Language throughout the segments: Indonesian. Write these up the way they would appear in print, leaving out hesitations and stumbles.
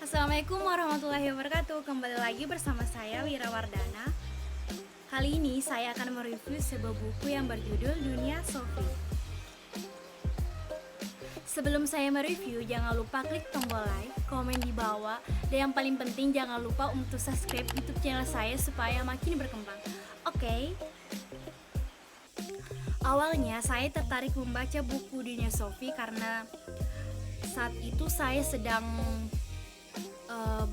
Assalamualaikum warahmatullahi wabarakatuh. Kembali lagi bersama saya Wira Wardana. Kali ini saya akan mereview sebuah buku yang berjudul Dunia Sophie. Sebelum saya mereview, jangan lupa klik tombol like, komen di bawah, dan yang paling penting jangan lupa untuk subscribe YouTube channel saya supaya makin berkembang. Oke. Awalnya saya tertarik membaca buku Dunia Sophie karena saat itu saya sedang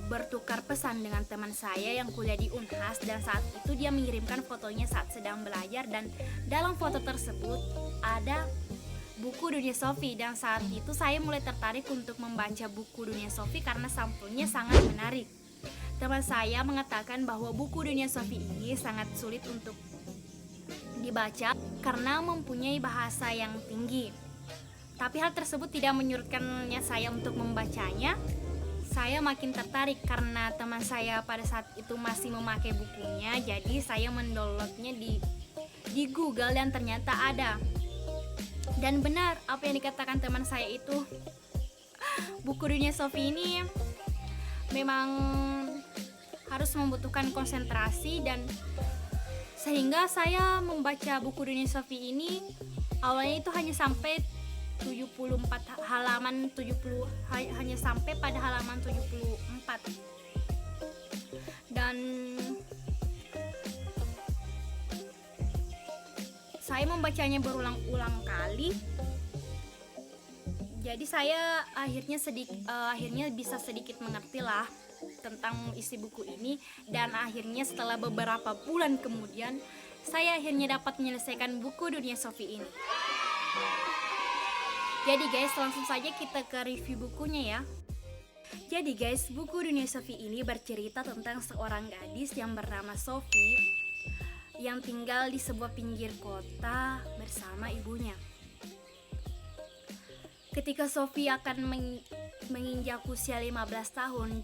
bertukar pesan dengan teman saya yang kuliah di Unhas, dan saat itu dia mengirimkan fotonya saat sedang belajar, dan dalam foto tersebut ada buku Dunia Sophie, dan saat itu saya mulai tertarik untuk membaca buku Dunia Sophie karena sampulnya sangat menarik. Teman saya mengatakan bahwa buku Dunia Sophie ini sangat sulit untuk dibaca karena mempunyai bahasa yang tinggi. Tapi hal tersebut tidak menyurutkannya saya untuk membacanya. Saya makin tertarik karena teman saya pada saat itu masih memakai bukunya, jadi saya mendownloadnya di Google dan ternyata ada. Dan benar apa yang dikatakan teman saya itu, buku Dunia Sophie ini memang harus membutuhkan konsentrasi, dan sehingga saya membaca buku Dunia Sophie ini awalnya itu hanya sampai 74 halaman, hanya sampai pada halaman 74, dan saya membacanya berulang-ulang kali. Jadi saya akhirnya bisa sedikit mengerti lah tentang isi buku ini, dan akhirnya setelah beberapa bulan kemudian saya akhirnya dapat menyelesaikan buku Dunia Sophie ini. Jadi guys, langsung saja kita ke review bukunya ya. Jadi guys, buku Dunia Sophie ini bercerita tentang seorang gadis yang bernama Sophie yang tinggal di sebuah pinggir kota bersama ibunya. Ketika Sophie akan menginjak usia 15 tahun,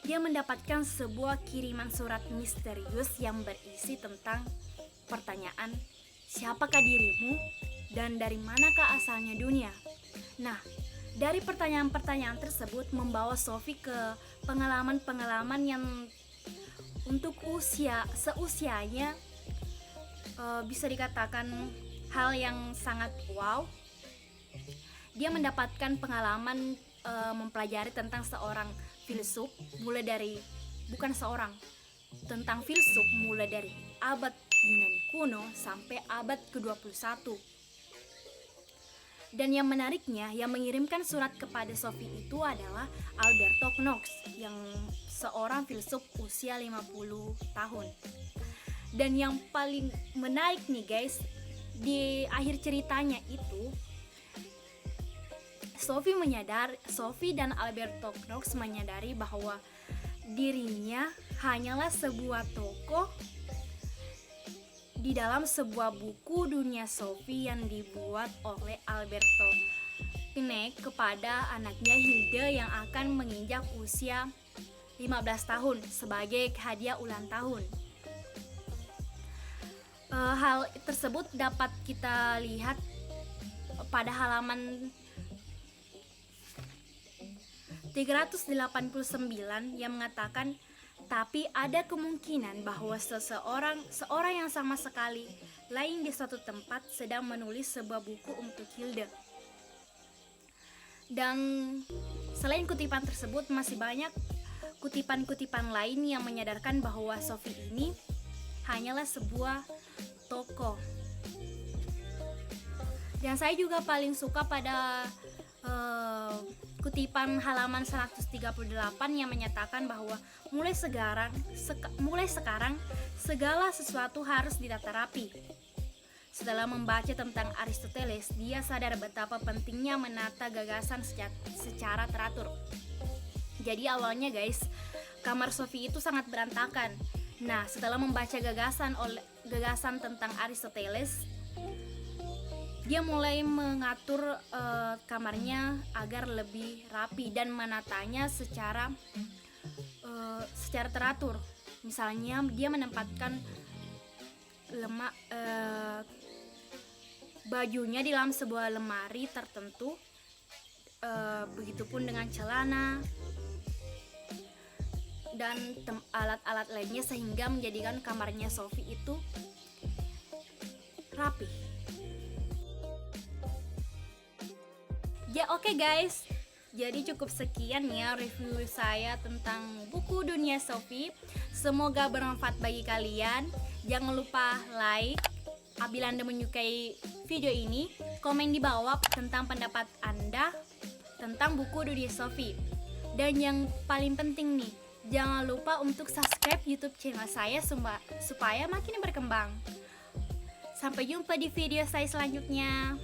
dia mendapatkan sebuah kiriman surat misterius yang berisi tentang pertanyaan, siapakah dirimu dan dari manakah asalnya dunia? Nah, dari pertanyaan-pertanyaan tersebut membawa Sophie ke pengalaman-pengalaman yang untuk seusianya bisa dikatakan hal yang sangat wow. Dia mendapatkan pengalaman mempelajari tentang seorang filsuf tentang filsuf mulai dari abad Yunani kuno sampai abad ke-21. Dan yang menariknya, yang mengirimkan surat kepada Sophie itu adalah Alberto Knox, yang seorang filsuf usia 50 tahun. Dan yang paling menarik nih guys, di akhir ceritanya itu Sophie dan Alberto Knox menyadari bahwa dirinya hanyalah sebuah tokoh di dalam sebuah buku Dunia Sophie yang dibuat oleh Alberto Knox kepada anaknya Hilde yang akan menginjak usia 15 tahun sebagai hadiah ulang tahun. Hal tersebut dapat kita lihat pada halaman 389 yang mengatakan, tapi ada kemungkinan bahwa seorang yang sama sekali lain di suatu tempat sedang menulis sebuah buku untuk Hilde. Dan selain kutipan tersebut, masih banyak kutipan-kutipan lain yang menyadarkan bahwa Sophie ini hanyalah sebuah tokoh. Dan saya juga paling suka pada kutipan halaman 138 yang menyatakan bahwa mulai sekarang segala sesuatu harus ditata rapi. Setelah membaca tentang Aristoteles, dia sadar betapa pentingnya menata gagasan secara teratur. Jadi awalnya guys, kamar Sophie itu sangat berantakan. Nah, setelah membaca gagasan tentang Aristoteles, dia mulai mengatur kamarnya agar lebih rapi dan menatanya secara teratur. Misalnya dia menempatkan bajunya di dalam sebuah lemari tertentu, begitupun dengan celana, dan alat-alat lainnya sehingga menjadikan kamarnya Sophie itu rapi. Ya oke guys, jadi cukup sekian ya review saya tentang buku Dunia Sophie. Semoga bermanfaat bagi kalian. Jangan lupa like apabila Anda menyukai video ini, komen di bawah tentang pendapat Anda tentang buku Dunia Sophie. Dan yang paling penting nih, jangan lupa untuk subscribe YouTube channel saya supaya makin berkembang. Sampai jumpa di video saya selanjutnya.